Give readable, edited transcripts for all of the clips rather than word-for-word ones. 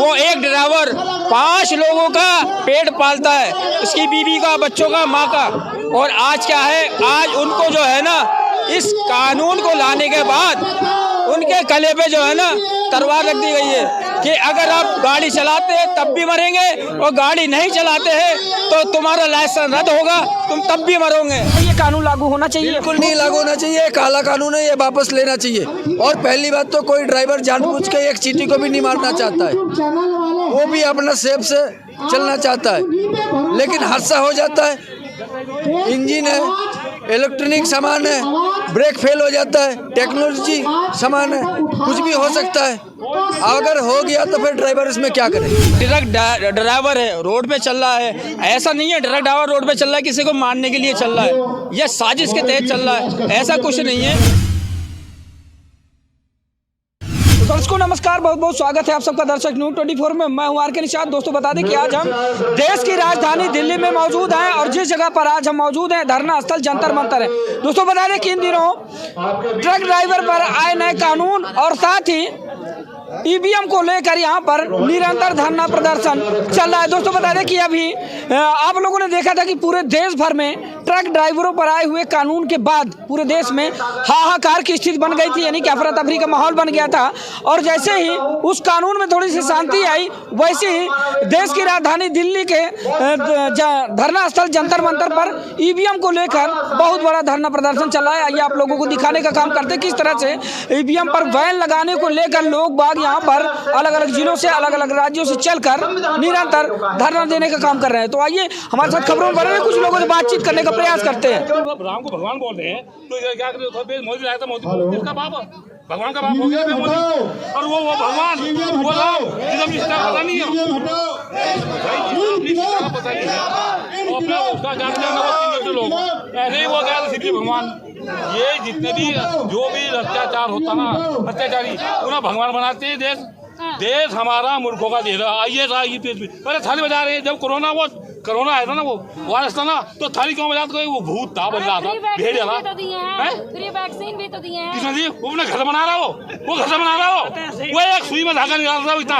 वो एक ड्राइवर 5 लोगों का पेट पालता है, उसकी बीवी का, बच्चों का, माँ का। और आज क्या है, आज उनको जो है ना, इस कानून को लाने के बाद उनके गले पे जो है ना तलवार रख दी गई है कि अगर आप गाड़ी चलाते हैं तब भी मरेंगे, और गाड़ी नहीं चलाते हैं तो तुम्हारा लाइसेंस रद्द होगा, तुम तब भी मरोगे। ये कानून लागू होना चाहिए? बिल्कुल नहीं लागू होना चाहिए, काला कानून है, ये वापस लेना चाहिए। और पहली बात तो कोई ड्राइवर जानबूझ के एक चींटी को भी नहीं मारना चाहता है, वो भी अपना सेफ से चलना चाहता है, लेकिन हादसा हो जाता है। इंजन है, इलेक्ट्रॉनिक सामान है, ब्रेक फेल हो जाता है, टेक्नोलॉजी सामान है, कुछ भी हो सकता है। अगर हो गया तो फिर ड्राइवर इसमें क्या करे? ट्रक ड्राइवर है, रोड पे चल रहा है, ऐसा नहीं है ट्रक ड्राइवर रोड पे चल रहा है किसी को मारने के लिए चल रहा है, यह साजिश के तहत चल रहा है, ऐसा कुछ नहीं है। दर्शकों नमस्कार, बहुत बहुत स्वागत है आप सबका दर्शक न्यूज़ 24 में। मैं हूं आर के निषाद। दोस्तों बता दें कि आज हम देश की राजधानी दिल्ली में मौजूद हैं और जिस जगह पर आज हम मौजूद हैं धरना स्थल जंतर मंतर है। दोस्तों बता दें कि इन दिनों ट्रक ड्राइवर पर आए नए कानून और साथ ही ईवीएम को लेकर यहाँ पर निरंतर धरना प्रदर्शन चल रहा है। दोस्तों बता दें कि अभी आप लोगों ने देखा था कि पूरे देश भर में ट्रक ड्राइवरों पर आए हुए कानून के बाद पूरे देश में हाहाकार की स्थिति बन गई थी, यानी कि अफरा तफरी का माहौल बन गया था। और जैसे ही उस कानून में थोड़ी सी शांति आई, वैसे ही देश की राजधानी दिल्ली के धरना स्थल जंतर मंतर पर ईवीएम को लेकर बहुत बड़ा धरना प्रदर्शन चल रहा है। आइए आप लोगों को दिखाने का काम करते किस तरह से ईवीएम पर बैन लगाने को लेकर लोग बाग यहाँ पर अलग अलग जिलों से, अलग अलग राज्यों से चलकर निरंतर धरना देने का काम कर रहे हैं। तो आइए हमारे साथ खबरों में बने कुछ लोगों से बातचीत करने का प्रयास करते हैं। राम को भगवान बोलते हैं तो क्या करें? मोदी आया था, मोदी का बाप भगवान का बाप हो गया मोदी, और वो भगवान वो राम जिसका पता नहीं है, पता नहीं है, उसका जानते लोग ऐसे ही वो गया सीधे भगवान। ये जितने भी जो भी अत्याचार होता ना, अत्याचारी उन्हें भगवान बनाते हैं। देश हमारा मूर्खों का देश है। आइए पहले थाली बजा रहे हैं। जब कोरोना आया था ना, वो वायरस था ना, तो थाली क्यों बजाते? वो भूत था, बन रहा था, भेड़ था। फ्री वैक्सीन भी तो दिए हैं। किसने दी? वो अपने घर से बना रहा हो, वो घर से बना रहा हो, वो एक सुई में धागा निकाल रहा हो, इतना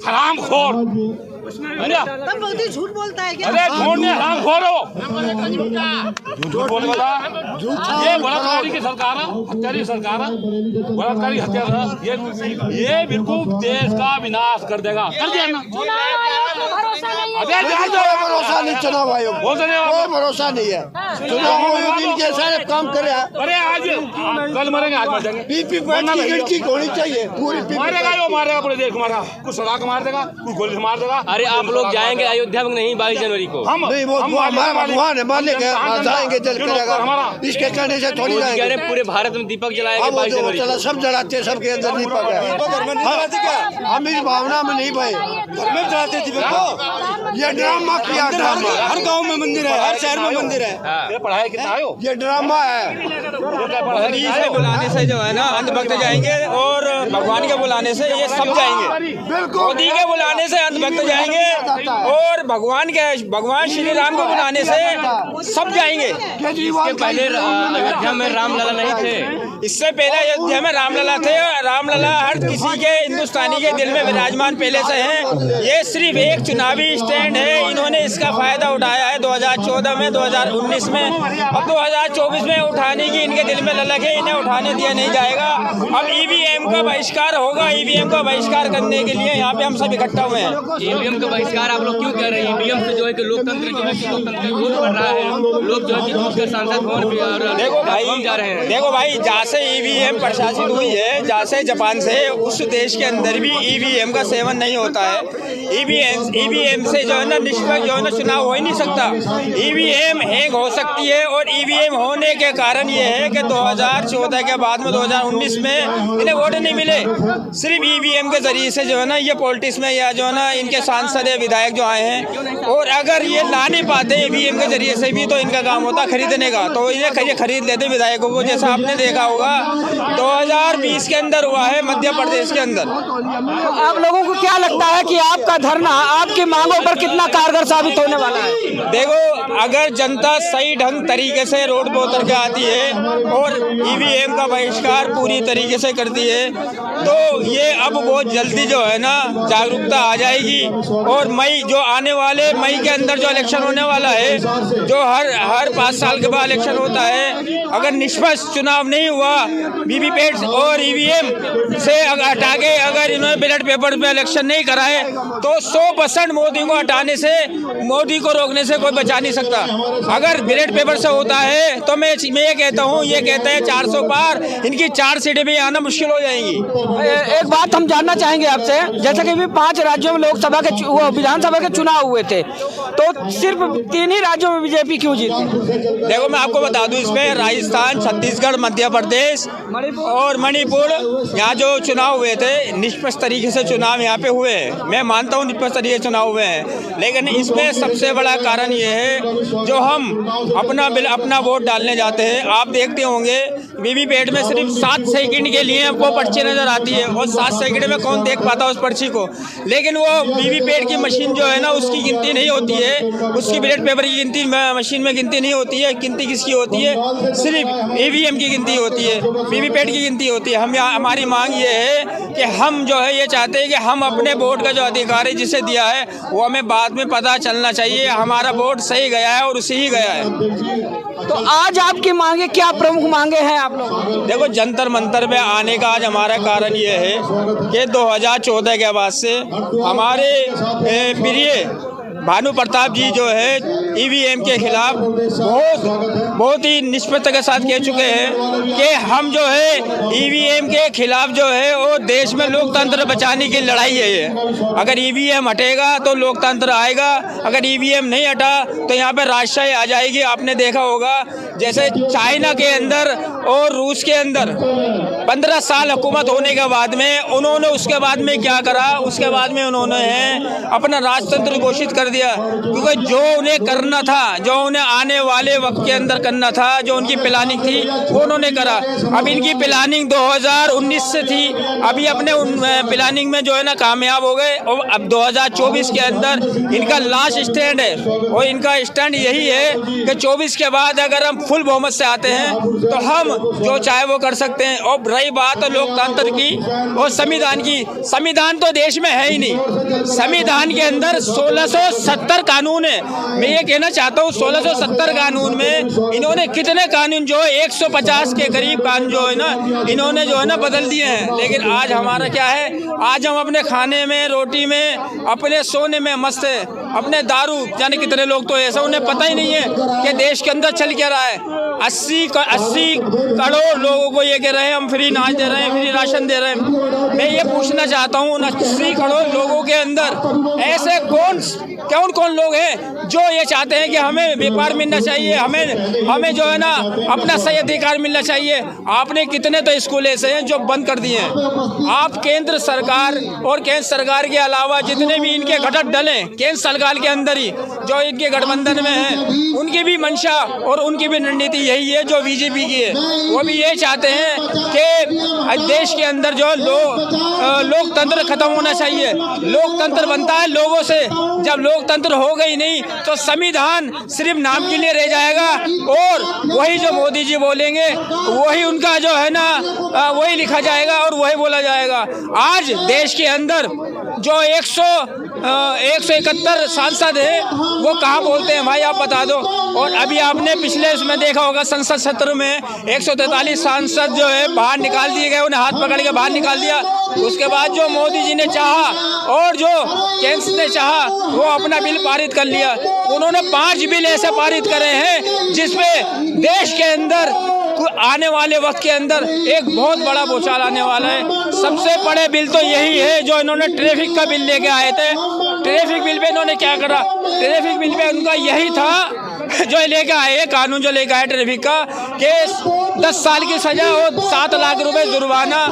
हरामखोर। तब मोदी झूठ बोलता है क्या? अरे झूठ नहीं, हरामखोर हो, झूठ बोलने वाला। ये बलात्कारी की सरकार है, हत्यारी सरकार है, बलात्कारी हत्या। ये बिल्कुल देश का विनाश कर देगा, कर दिया ना। भरोसा नहीं चुनाव आयोग, कोई भरोसा नहीं है। चुनाव आयोग इनके सारे काम करे। अरे आज कल मरेंगे, आज मर जाएंगे। पीपी की होनी चाहिए पूरी। मारेगा यो, मारेगा पूरे देश को, मारेगा। कुछ सड़क मार देगा, कुछ गोली से मार देगा। अरे आप लोग जाएंगे अयोध्या में नहीं 22 जनवरी को? हम नहीं, वो हमारा भगवान है, मालिक है, जाएंगे जल करेगा। इसके कहने से थोड़ी जाएंगे। पूरे भारत में दीपक जलाएंगे 22 जनवरी को। सब जलाते, सबके अंदर दीपक है। हम इस भावना में नहीं भाई, घर में जलाते दीपक को। ये ड्रामा किया, ड्रामा। हर गांव में मंदिर है, हर शहर में मंदिर है। ये पढ़ाई कितना आयो? ये ड्रामा है। से बुलाने से जो है ना अंधभक्त जाएंगे, और भगवान के बुलाने से ये सब जाएंगे। मोदी के बुलाने से अंधभक्त जाएंगे, और भगवान श्री राम को बुलाने से सब जाएंगे। इसके पहले अयोध्या में रामलला नहीं थे, इससे पहले अयोध्या में रामलला थे। रामलला हर किसी के हिंदुस्तानी के दिल में विराजमान पहले से हैं। ये सिर्फ एक चुनावी स्टैंड है, इन्होंने इसका फायदा उठाया है 2014 में, 2019 में, अब 2024 में उठाने की इनके दिल में ललक है। इन्हें उठाने दिया नहीं जाएगा। अब ईवीएम का बहिष्कार होगा। ईवीएम का बहिष्कार करने के लिए यहाँ पे हम सब इकट्ठा हुए हैं। ईवीएम का बहिष्कार आप लोग क्यों कर रहे हैं? ईवीएम से जो है कि लोकतंत्र जो है कि लोकतंत्र विरोध बढ़ रहा है। लोग जो है कि दूसरे सांसद भवन पे जा रहे हैं। देखो भाई, जहाँ से ईवीएम प्रशासित हुई है, जहाँ से जापान से, उस देश के अंदर भी ईवीएम का सेवन नहीं होता है। ईवीएम से जो है ना निष्पक्ष जो है ना चुनाव हो ही नहीं सकता। ईवीएम हैंग हो सकती है, और ईवीएम होने के कारण ये है कि 2014 के बाद में 2019 में इन्हें वोट नहीं मिले। सिर्फ ईवीएम के जरिए से जो है ना ये पॉलिटिक्स में या जो है ना इनके सांसद है, विधायक जो आए हैं, और अगर ये ला नहीं पाते ईवीएम के जरिए से भी तो इनका काम होता खरीदने का, तो इन्हें खरीद लेते विधायकों को, जैसा आपने देखा होगा 2020 के अंदर हुआ है मध्य प्रदेश के अंदर। तो आप लोगों को क्या लगता है कि आपका धरना आपकी मांगों पर कितना कारगर साबित होने वाला है? देखो, अगर जनता सही ढंग तरीके से रोड पर उतर के आती है और ईवीएम का बहिष्कार पूरी तरीके से करती है तो ये अब बहुत जल्दी जो है ना जागरूकता आ जाएगी। और मई जो आने वाले मई के अंदर जो इलेक्शन होने वाला है, जो हर 5 साल के बाद इलेक्शन होता है, अगर निष्पक्ष चुनाव नहीं हुआ, वीवीपैट और ईवीएम से हटा के अगर इन्होंने बैलेट पेपर पे इलेक्शन नहीं कराए तो 100% मोदी को हटाने से, मोदी को रोकने से कोई बचा नहीं सकता। अगर बैलेट पेपर से होता है तो मैं ये कहता हूँ, ये कहते हैं 400 पार, इनकी 4 सीटें भी आना मुश्किल हो जाएंगी। एक बात हम जानना चाहेंगे आपसे, जैसे कि भी 5 राज्यों में लोकसभा के विधानसभा के चुनाव हुए थे, तो सिर्फ 3 ही राज्यों में बीजेपी क्यों जीती? देखो, मैं आपको बता दूं, इसमें राजस्थान, छत्तीसगढ़, मध्य प्रदेश और मणिपुर, यहाँ जो चुनाव हुए थे निष्पक्ष तरीके से चुनाव यहाँ पे हुए हैं। मैं मानता हूँ निष्पक्ष तरीके से चुनाव हुए हैं, लेकिन इसमें सबसे बड़ा कारण ये है जो हम अपना वोट डालने जाते हैं, आप देखते होंगे वीवीपैट में सिर्फ 7 सेकंड के लिए आपको पर्ची नजर आती है और 7 सेकंड में कौन देख पाता उस पर्ची को। लेकिन वो वीवीपैट की मशीन जो है ना उसकी गिनती नहीं होती है, उसकी बैलेट पेपर की गिनती मशीन में गिनती नहीं होती है। गिनती किसकी होती है? सिर्फ ईवीएम की गिनती होती है, वीवीपैट की गिनती होती है। हमारी मांग ये है कि हम जो है ये चाहते हैं कि हम अपने वोट का जो अधिकार है जिसे दिया है वो हमें बाद में पता चलना चाहिए, हमारा वोट सही गया है और उसी ही गया है। तो आज आपकी मांगे क्या प्रमुख मांगे हैं आप लोग? देखो, जंतर मंतर में आने का आज हमारा कारण ये है कि 2014 के बाद से हमारे प्रिय भानु प्रताप जी जो है ईवीएम के खिलाफ बहुत ही निष्पक्षता के साथ कह चुके हैं कि हम जो है ईवीएम के खिलाफ जो है वो देश में लोकतंत्र बचाने की लड़ाई है ये। अगर ईवीएम हटेगा तो लोकतंत्र आएगा, अगर ईवीएम नहीं हटा तो यहाँ पे राजशाही आ जाएगी। आपने देखा होगा जैसे चाइना के अंदर और रूस के अंदर 15 साल हुकूमत होने के बाद में उन्होंने उसके बाद में क्या करा, उसके बाद में उन्होंने अपना राजतंत्र घोषित कर दिया, क्योंकि जो उन्हें करना था, जो उन्हें आने वाले वक्त के अंदर करना था, जो उनकी प्लानिंग थी वो उन्होंने करा। अब इनकी प्लानिंग 2019 से थी, अभी अपने प्लानिंग में जो है ना कामयाब हो गए और अब 2024 के अंदर इनका लास्ट स्टैंड है और इनका स्टैंड यही है कि 24 के बाद अगर हम फुल बहुमत से आते हैं तो हम जो चाहे वो कर सकते हैं। और रही बात लोकतंत्र की और संविधान की, संविधान तो देश में है ही नहीं। संविधान के अंदर 1670 कानून है। मैं ये कहना चाहता हूँ 1670 कानून में इन्होंने कितने कानून जो 150 के करीब कानून जो है ना इन्होंने जो है ना बदल दिए हैं। लेकिन आज हमारा क्या है, आज हम अपने खाने में, रोटी में, अपने सोने में मस्त है, अपने दारू, जाने कितने लोग तो ऐसा उन्हें पता ही नहीं है कि देश के अंदर चल क्या रहा है। 80 करोड़ लोगों को ये कह रहे हैं हम फ्री अनाज दे रहे हैं, फ्री राशन दे रहे हैं। मैं ये पूछना चाहता हूँ 80 करोड़ लोगों के अंदर ऐसे कौन लोग हैं जो ये चाहते हैं कि हमें व्यापार मिलना चाहिए, हमें जो है ना अपना सही अधिकार मिलना चाहिए। आपने कितने तो स्कूल ऐसे हैं जो बंद कर दिए हैं। आप केंद्र सरकार और केंद्र सरकार के अलावा जितने भी इनके घटक दल हैं केंद्र सरकार के अंदर ही जो इनके गठबंधन में हैं, उनकी भी मंशा और उनकी भी रणनीति यही है जो बीजेपी की है। वो भी ये चाहते हैं कि देश के अंदर जो लोकतंत्र खत्म होना चाहिए। लोकतंत्र बनता है लोगों से, जब लोकतंत्र होगा ही नहीं तो संविधान सिर्फ नाम के लिए रह जाएगा और वही जो मोदी जी बोलेंगे वही उनका जो है ना वही लिखा जाएगा और वही बोला जाएगा। आज देश के अंदर जो 171 सांसद है वो कहाँ बोलते हैं भाई, आप बता दो। और अभी आपने पिछले इसमें देखा होगा संसद सत्र में 143 सांसद जो है बाहर निकाल दिए गए, उन्हें हाथ पकड़ के बाहर निकाल दिया। उसके बाद जो मोदी जी ने चाहा और जो केंद्र ने चाहा वो अपना बिल पारित कर लिया। उन्होंने 5 बिल ऐसे पारित करे हैं जिसमें देश के अंदर आने वाले वक्त के अंदर एक बहुत बड़ा भूचाल आने वाला है। सबसे बड़े बिल तो यही है जो इन्होंने ट्रैफिक का बिल लेके आए थे। ट्रैफिक बिल पे इन्होंने क्या करा, ट्रैफिक बिल पे उनका यही था जो लेके आए कानून जो लेके आए ट्रैफिक का कि 10 साल की सजा और 7 लाख रुपए जुर्माना।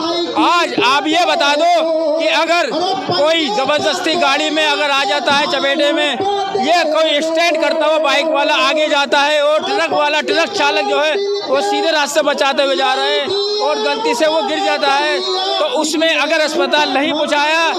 आज आप ये बता दो कि अगर कोई जबरदस्ती गाड़ी में अगर आ जाता है चपेटे में, ये कोई स्टैंड करता हुआ बाइक वाला आगे जाता है और ट्रक चालक जो है वो सीधे रास्ते बचाते हुए जा रहे हैं और गलती से वो गिर जाता है, तो उसमें अगर अस्पताल नहीं पहुँचाया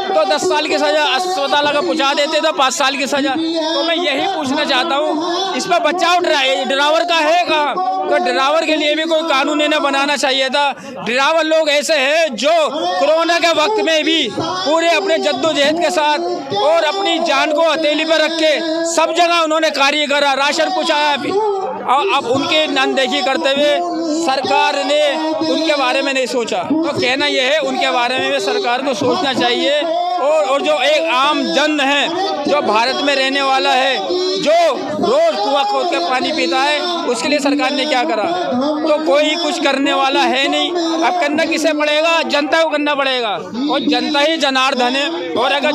तो 10 साल की सजा, अस्पताल अगर पहुँचा देते तो 5 साल की सजा। तो मैं यही पूछना चाहता हूँ, इस पर बचाव ड्राइवर का है कहाँ? तो ड्राइवर के लिए भी कोई कानून इन्हें बनाना चाहिए था। ड्राइवर लोग ऐसे हैं जो कोरोना के वक्त में भी पूरे अपने जद्दोजहद के साथ और अपनी जान को हथेली पर रख के सब जगह उन्होंने कार्य करा, राशन पहुँचाया भी, और अब उनके अनदेखी करते हुए सरकार ने उनके बारे में नहीं सोचा। तो कहना यह है उनके बारे में भी सरकार को सोचना चाहिए। और जो एक आम जन है जो भारत में रहने वाला है, जो रोज कुआं खोद के पानी पीता है, उसके लिए सरकार ने क्या करा? तो कोई कुछ करने वाला है नहीं। अब करना किसे पड़ेगा? जनता को करना पड़ेगा, और जनता ही जनार्दन है। और अगर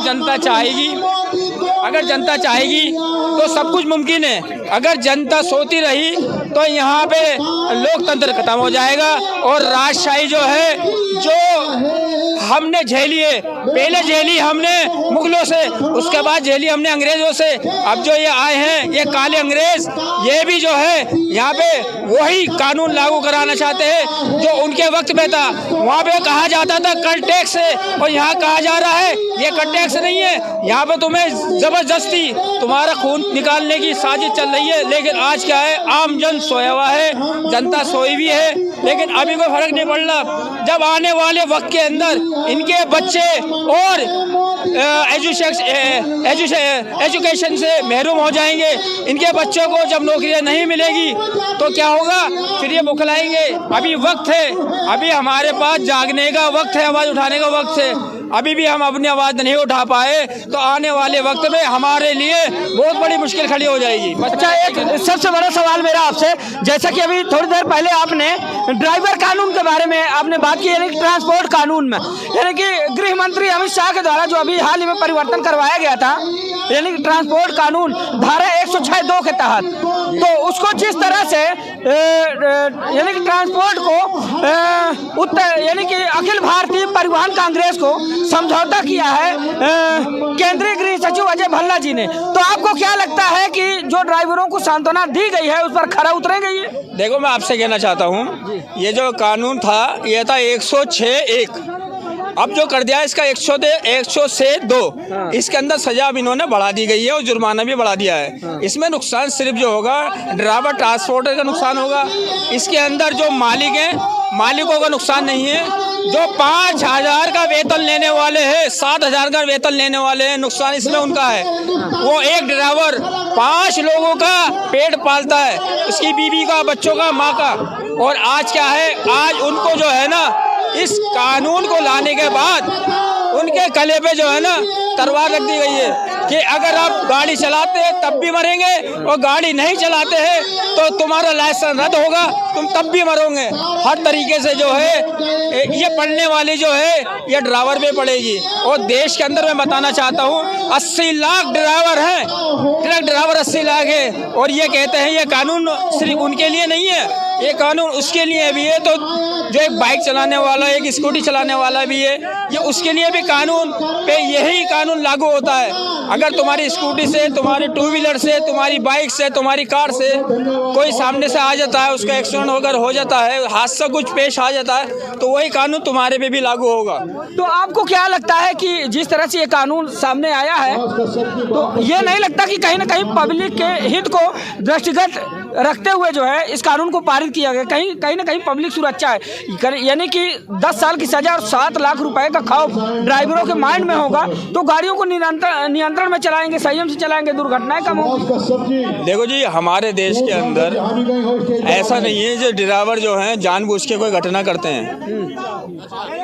जनता चाहेगी तो सब कुछ मुमकिन है। अगर जनता सोती रही तो यहाँ पे लोकतंत्र खत्म हो जाएगा और राजशाही जो है, जो हमने झेली है, पहले झेली हमने मुगलों से, उसके बाद झेली हमने अंग्रेजों से। अब जो ये आए हैं ये काले अंग्रेज, ये भी जो है यहाँ पे वही कानून लागू कराना चाहते हैं जो उनके वक्त में था। वहाँ पे कहा जाता था कर टैक्स है, और यहाँ कहा जा रहा है ये कर टैक्स नहीं है, यहाँ पे तुम्हें जबरदस्ती तुम्हारा खून निकालने की साजिश चल रही है। लेकिन आज क्या है, आम जन सोया हुआ है, जनता सोई भी है, लेकिन अभी कोई फर्क नहीं पड़ रहा। जब आने वाले वक्त के अंदर इनके बच्चे और एजुकेशन से महरूम हो जाएंगे, इनके बच्चों को जब नौकरियां नहीं मिलेगी तो क्या होगा? फिर ये बुखलाएंगे। अभी वक्त है, अभी हमारे पास जागने का वक्त है, आवाज़ उठाने का वक्त है। अभी भी हम अपनी आवाज़ नहीं उठा पाए तो आने वाले वक्त में हमारे लिए बहुत बड़ी मुश्किल खड़ी हो जाएगी। अच्छा, एक सबसे बड़ा सवाल मेरा आपसे, जैसा कि अभी थोड़ी देर पहले आपने ड्राइवर कानून के बारे में आपने बात की, यानी ट्रांसपोर्ट कानून में, यानी कि गृह मंत्री अमित शाह के द्वारा जो अभी हाल ही में परिवर्तन करवाया गया था, यानी कि ट्रांसपोर्ट कानून धारा 106(2) के तहत, तो उसको जिस तरह से यानी कि ट्रांसपोर्ट को यानी कि अखिल भारतीय परिवहन कांग्रेस को समझौता किया है केंद्रीय गृह सचिव अजय भल्ला जी ने, तो आपको क्या लगता है कि जो ड्राइवरों को सांत्वना दी गई है उस पर खरा उतरेंगे ये? देखो, मैं आपसे कहना चाहता हूँ, ये जो कानून था ये था 106(1), अब जो कर दिया इसका 100(2), इसके अंदर सजा अब इन्होंने बढ़ा दी गई है और जुर्माना भी बढ़ा दिया है। इसमें नुकसान सिर्फ जो होगा ड्राइवर ट्रांसपोर्टर का नुकसान होगा, इसके अंदर जो मालिक हैं मालिकों का नुकसान नहीं है। जो 5,000 का वेतन लेने वाले हैं, 7,000 का वेतन लेने वाले हैं, नुकसान इसमें उनका है। वो एक ड्राइवर 5 लोगों का पेट पालता है, उसकी बीवी का, बच्चों का, माँ का। और आज क्या है, आज उनको जो है ना, इस कानून को लाने के बाद उनके गले पे जो है ना तलवार रख दी गई है कि अगर आप गाड़ी चलाते हैं तब भी मरेंगे, और गाड़ी नहीं चलाते हैं तो तुम्हारा लाइसेंस रद्द होगा, तुम तब भी मरोगे। हर तरीके से जो है ये पढ़ने वाली जो है ये ड्राइवर पे पड़ेगी। और देश के अंदर मैं बताना चाहता हूँ 80 लाख ड्राइवर हैं, ट्रक ड्राइवर 80 लाख है, और ये कहते हैं ये कानून सिर्फ उनके लिए नहीं है, ये कानून उसके लिए भी है। तो जो एक बाइक चलाने वाला, एक स्कूटी चलाने वाला भी है, ये उसके लिए भी कानून पे यही कानून लागू होता है। अगर तुम्हारी स्कूटी से, तुम्हारी 2 व्हीलर से, तुम्हारी बाइक से, तुम्हारी कार से कोई सामने से आ जाता है, उसका एक्सीडेंट वगैरह हो जाता है, हादसा कुछ पेश आ जाता है, तो वही कानून तुम्हारे पे भी लागू होगा। तो आपको क्या लगता है कि जिस तरह से ये कानून सामने आया है, तो ये नहीं लगता कि कहीं ना कहीं पब्लिक के हित को दृष्टिगत रखते हुए जो है इस कानून को पारित किया गया, कहीं ना कहीं पब्लिक सुरक्षा है, यानी कि 10 साल की सजा और 7 लाख रुपए का खौफ ड्राइवरों के माइंड में होगा तो गाड़ियों को नियंत्रण में चलाएंगे, संयम से चलाएंगे, दुर्घटनाएं कम होंगी। देखो जी, हमारे देश के अंदर ऐसा नहीं है जो ड्राइवर जो हैं जानबूझ के कोई घटना करते हैं।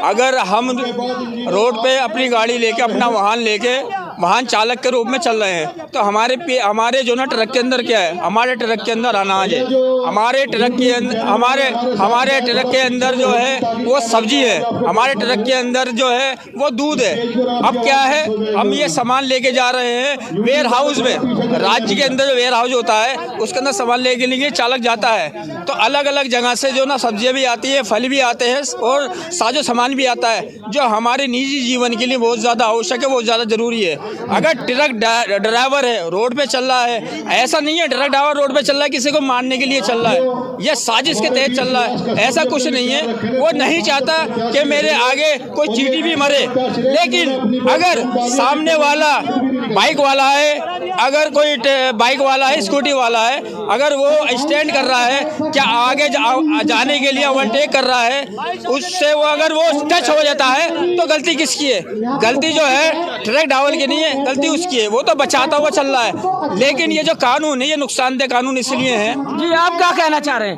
अगर हम रोड पे अपनी गाड़ी लेके, अपना वाहन लेके वाहन चालक के रूप में चल रहे हैं तो हमारे जो ना ट्रक के अंदर क्या है, हमारे ट्रक के अंदर अनाज है, हमारे ट्रक के अंदर जो है वो सब्जी है, हमारे ट्रक के अंदर जो है वो दूध है। अब क्या है, हम ये सामान लेके जा रहे हैं वेयर हाउस में, राज्य के अंदर जो वेयर हाउस होता है उसके अंदर सामान लेके लिए चालक जाता है, तो अलग अलग जगह से जो ना सब्जियां भी आती है, फल भी आते हैं और साजो सामान भी आता है, जो हमारे निजी जीवन के लिए बहुत ज़्यादा आवश्यक है, बहुत ज़्यादा ज़रूरी है। अगर ट्रक ड्राइवर है रोड पे चल रहा है, ऐसा नहीं है ट्रक ड्राइवर रोड पे चल रहा है किसी को मारने के लिए चल रहा है, यह साजिश के तहत चल रहा है, ऐसा कुछ नहीं है। वो नहीं चाहता कि मेरे आगे कोई चींटी भी मरे, लेकिन अगर सामने वाला बाइक वाला है, अगर कोई बाइक वाला है, स्कूटी वाला है, अगर वो स्टैंड कर रहा है, क्या आगे जाने के लिए ओवरटेक कर रहा है, उससे वो अगर वो टच हो जाता है तो गलती किसकी है? गलती जो है ट्रक ड्राइवर की नहीं है, गलती उसकी है, वो तो बचाता हुआ चल रहा है। लेकिन ये जो कानून है ये नुकसानदेह कानून इसलिए है। जी आप क्या कहना चाह रहे हैं?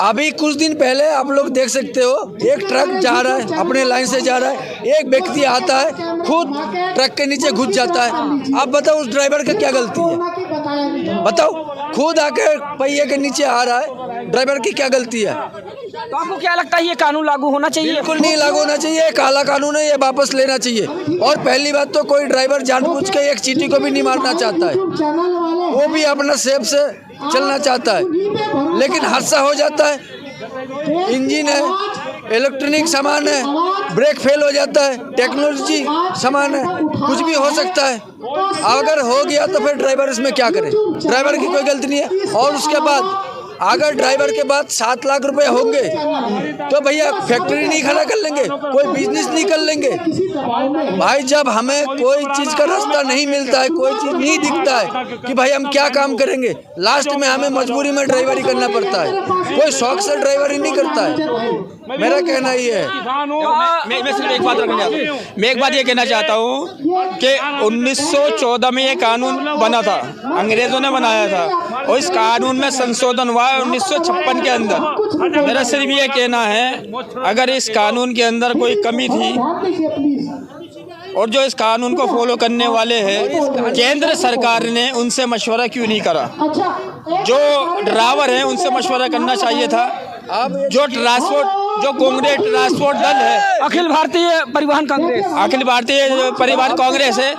अभी कुछ दिन पहले आप लोग देख सकते हो, एक ट्रक जा रहा है, अपने लाइन से जा रहा है, एक व्यक्ति आता है, खुद ट्रक के नीचे घुस जाता है। आप बताओ उस ड्राइवर का क्या गलती है? बताओ, खुद आके पहिए के नीचे आ रहा है, ड्राइवर की क्या गलती है? तो आपको क्या लगता है ये कानून लागू होना चाहिए? बिल्कुल नहीं लागू होना चाहिए, काला कानून है, ये वापस लेना चाहिए। और पहली बात तो कोई ड्राइवर जानबूझ के एक चींटी को भी नहीं मारना चाहता है, वो भी अपना सेफ से चलना चाहता है, लेकिन हादसा हो जाता है। इंजन है, इलेक्ट्रॉनिक सामान है, ब्रेक फेल हो जाता है, टेक्नोलॉजी सामान है, कुछ भी हो सकता है। अगर हो गया तो फिर ड्राइवर इसमें क्या करे? ड्राइवर की कोई गलती नहीं है। और उसके बाद अगर ड्राइवर के बाद 7 लाख रुपए होंगे तो भैया फैक्ट्री नहीं खड़ा कर लेंगे, कोई बिजनेस नहीं कर लेंगे भाई। जब हमें कोई चीज़ का रास्ता नहीं मिलता है, कोई चीज़ नहीं दिखता है कि भाई हम क्या काम करेंगे, लास्ट में हमें मजबूरी में ड्राइवरी करना पड़ता है, कोई शौक से ड्राइवरी नहीं करता है। मेरा कहना ये है। मैं सिर्फ एक बात रखना चाहता हूँ, मैं एक बात ये कहना चाहता हूँ कि 1914 में ये कानून बना था, अंग्रेज़ों ने बनाया था, और इस कानून में संशोधन हुआ है 1956 के अंदर। मेरा सिर्फ ये कहना है, अगर इस कानून के अंदर कोई कमी थी और जो इस कानून को फॉलो करने वाले हैं, केंद्र सरकार ने उनसे मशवरा क्यों नहीं करा? जो ड्राइवर हैं उनसे मशवरा करना चाहिए था। जो कांग्रेस ट्रांसपोर्ट दल है, अखिल भारतीय परिवहन कांग्रेस है,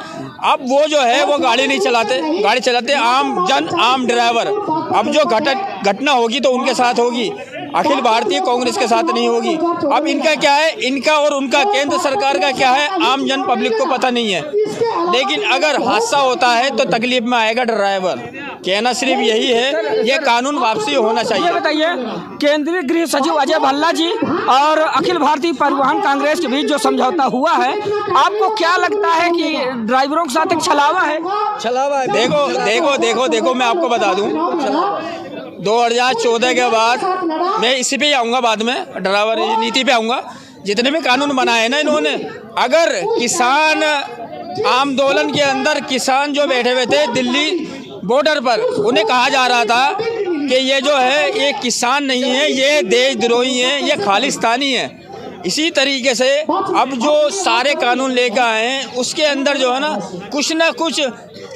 अब वो जो है वो गाड़ी नहीं चलाते, गाड़ी चलाते आम ड्राइवर। अब जो घटना होगी तो उनके साथ होगी, अखिल भारतीय कांग्रेस के साथ नहीं होगी। अब इनका क्या है, इनका और उनका केंद्र सरकार का क्या है, आम जन पब्लिक को पता नहीं है। लेकिन अगर हादसा होता है तो तकलीफ में आएगा ड्राइवर। कहना सिर्फ यही है, ये कानून वापसी होना चाहिए। बताइए, केंद्रीय गृह सचिव अजय भल्ला जी और अखिल भारतीय परिवहन कांग्रेस के बीच जो समझौता हुआ है, आपको क्या लगता है कि ड्राइवरों के साथ एक छलावा है? देखो मैं आपको बता दूं, 2014 के बाद मैं इसी पे आऊँगा, बाद में ड्राइवर नीति पे आऊँगा। जितने भी कानून बनाए ना इन्होंने, अगर किसान आंदोलन के अंदर किसान जो बैठे हुए थे दिल्ली बॉर्डर पर, उन्हें कहा जा रहा था कि ये जो है ये किसान नहीं है, ये देशद्रोही है, ये खालिस्तानी है। इसी तरीके से अब जो सारे कानून लेकर आए हैं उसके अंदर जो है ना कुछ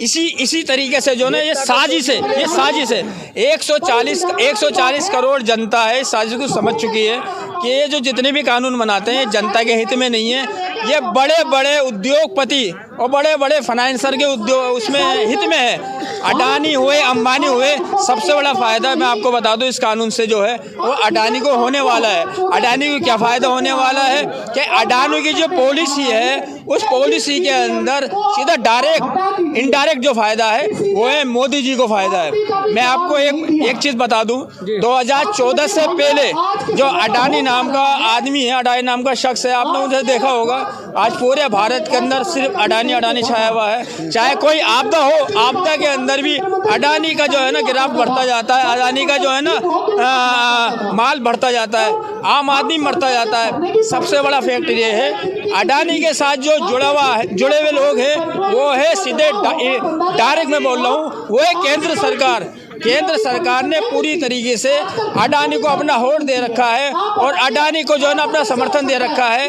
इसी तरीके से जो है ना ये साजिश है। 140 करोड़ जनता है इस साजिश को समझ चुकी है कि ये जो जितने भी कानून बनाते हैं जनता के हित में नहीं है। ये बड़े बड़े उद्योगपति और बड़े बड़े फाइनेंसर के उसमें हित में है। अडानी हुए, अंबानी हुए, सबसे बड़ा फ़ायदा मैं आपको बता दूं इस कानून से जो है वो अडानी को होने वाला है। अडानी को क्या फ़ायदा होने वाला है कि अडानी की जो पॉलिसी है उस पॉलिसी के अंदर सीधा डायरेक्ट इनडायरेक्ट जो फ़ायदा है वो है मोदी जी को फ़ायदा है। मैं आपको एक चीज़ बता दूं, 2014 से पहले जो अडानी नाम का आदमी है, अडानी नाम का शख्स है, आपने उसे देखा होगा, आज पूरे भारत के अंदर सिर्फ अडानी छाया हुआ है। चाहे कोई आपदा हो, आपदा के अंदर भी अडानी का जो है ना गिराफ बढ़ता जाता है, अडानी का जो है ना माल बढ़ता जाता है, आम आदमी मरता जाता है। सबसे बड़ा फैक्ट ये है, अडानी के साथ जो जुड़े हुए लोग हैं वो है सीधे डायरेक्ट मैं बोल रहा हूँ, वो है केंद्र सरकार। केंद्र सरकार ने पूरी तरीके से अडानी को अपना होड़ दे रखा है और अडानी को जो है ना अपना समर्थन दे रखा है।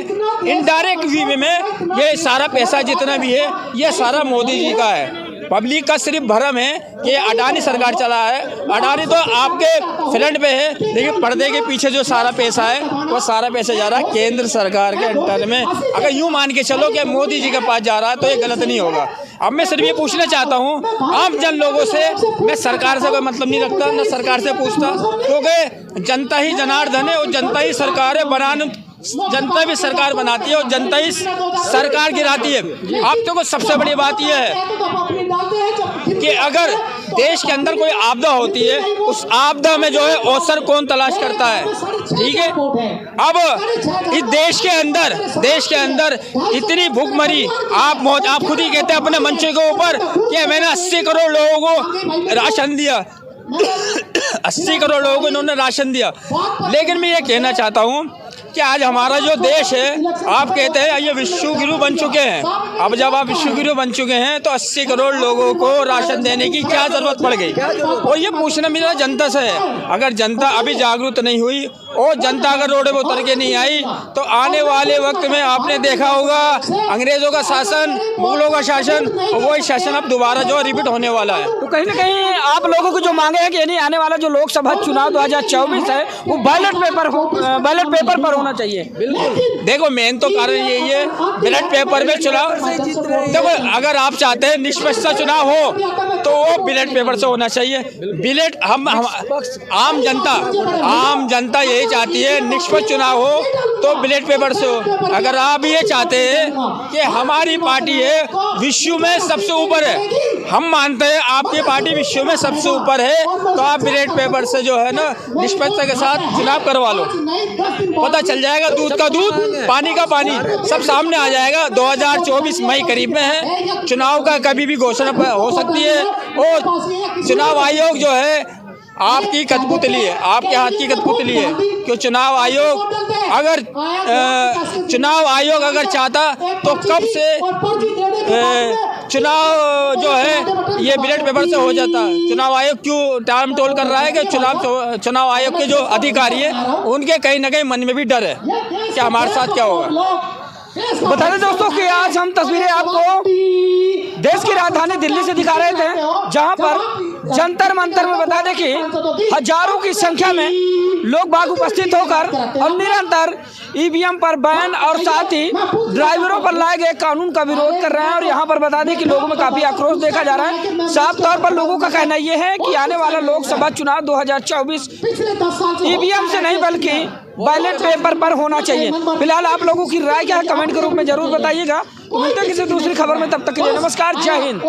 इनडायरेक्ट वे में ये सारा पैसा जितना भी है ये सारा मोदी जी का है। पब्लिक का सिर्फ भ्रम है कि अडानी सरकार चला है। अडानी तो आपके फ्रंट पे है, लेकिन पर्दे के पीछे जो सारा पैसा है वो सारा पैसा जा रहा है केंद्र सरकार के अंडर में। अगर यूँ मान के चलो कि मोदी जी के पास जा रहा है तो ये गलत नहीं होगा। अब मैं सिर्फ ये पूछना चाहता हूँ आम जन लोगों से, मैं सरकार से कोई मतलब नहीं रखता, न सरकार से पूछता, क्योंकि जनता ही जनार्दन है और जनता ही सरकार है, जनता भी सरकार बनाती है और जनता ही सरकार गिराती है। अब तो सबसे बड़ी बात यह है कि अगर देश के अंदर कोई आपदा होती है, उस आपदा में जो है अवसर कौन तलाश करता है, ठीक है। अब इस देश के अंदर इतनी भूखमरी, आप खुद ही कहते हैं अपने मंचों के ऊपर कि मैंने 80 करोड़ लोगों को राशन दिया 80 करोड़ लोगों को इन्होंने राशन दिया। लेकिन मैं ये कहना चाहता हूँ कि आज हमारा जो देश है, आप कहते हैं ये विश्व गुरु बन चुके हैं। अब जब आप विश्व गुरु बन चुके हैं तो 80 करोड़ लोगों को राशन देने की क्या जरूरत पड़ गई? और ये पूछना मेरा जनता से है। अगर जनता अभी जागरूक नहीं हुई और जनता अगर रोड पे उतर के नहीं आई तो आने वाले वक्त में आपने देखा होगा अंग्रेजों का शासन, मुगलों का शासन, वही शासन अब दोबारा जो रिपीट होने वाला है। तो कहीं ना कहीं आप लोगों को जो मांगे हैं कि यानी आने वाला जो लोकसभा चुनाव 2024 है वो बैलेट पेपर पर होना चाहिए। बिल्कुल, देखो मेन तो कारण यही है, बैलेट पेपर में चुनाव। देखो अगर आप चाहते हैं निष्पक्ष चुनाव हो तो वो बैलेट पेपर से होना चाहिए। बैलेट हम आम जनता यही चाहती है निष्पक्ष चुनाव हो तो बैलेट पेपर से हो। अगर आप ये चाहते हैं कि हमारी पार्टी है विश्व में सबसे ऊपर है, हम मानते हैं आपकी पार्टी विश्व में सबसे ऊपर है, तो आप बैलेट पेपर से जो है ना निष्पक्षता के साथ चुनाव करवा लो। पता चल जाएगा, दूध का दूध पानी का पानी सब सामने आ जाएगा। 2024 मई करीब में है, चुनाव का कभी भी घोषणा हो सकती है। और चुनाव आयोग जो है आपकी कठपुतली है, आपके हाथ की कठपुतली है। क्यों चुनाव आयोग अगर चाहता तो कब से चुनाव जो है ये बैलेट पेपर से हो जाता। चुनाव आयोग क्यों टाइम टोल कर रहा है कि चुनाव आयोग के जो अधिकारी है उनके कहीं ना कहीं मन में भी डर है कि हमारे साथ क्या होगा। बता दें दोस्तों कि आज हम तस्वीरें आपको देश की राजधानी दिल्ली से दिखा रहे थे, जहां पर जंतर मंतर में बता दें कि हजारों की संख्या में लोग बाग उपस्थित होकर और निरंतर ईवीएम पर बैन और साथ ही ड्राइवरों पर लाए गए कानून का विरोध कर रहे हैं। और यहां पर बता दें कि लोगों में काफी आक्रोश देखा जा रहा है। साफ तौर पर लोगों का कहना यह है कि आने वाला लोकसभा चुनाव 2024 ईवीएम से नहीं बल्कि बैलेट पेपर पर होना चाहिए। फिलहाल आप लोगों की राय क्या है कमेंट के रूप में जरूर बताइएगा। मिलते हैं किसी दूसरी खबर में, तब तक के लिए नमस्कार, जय हिंद।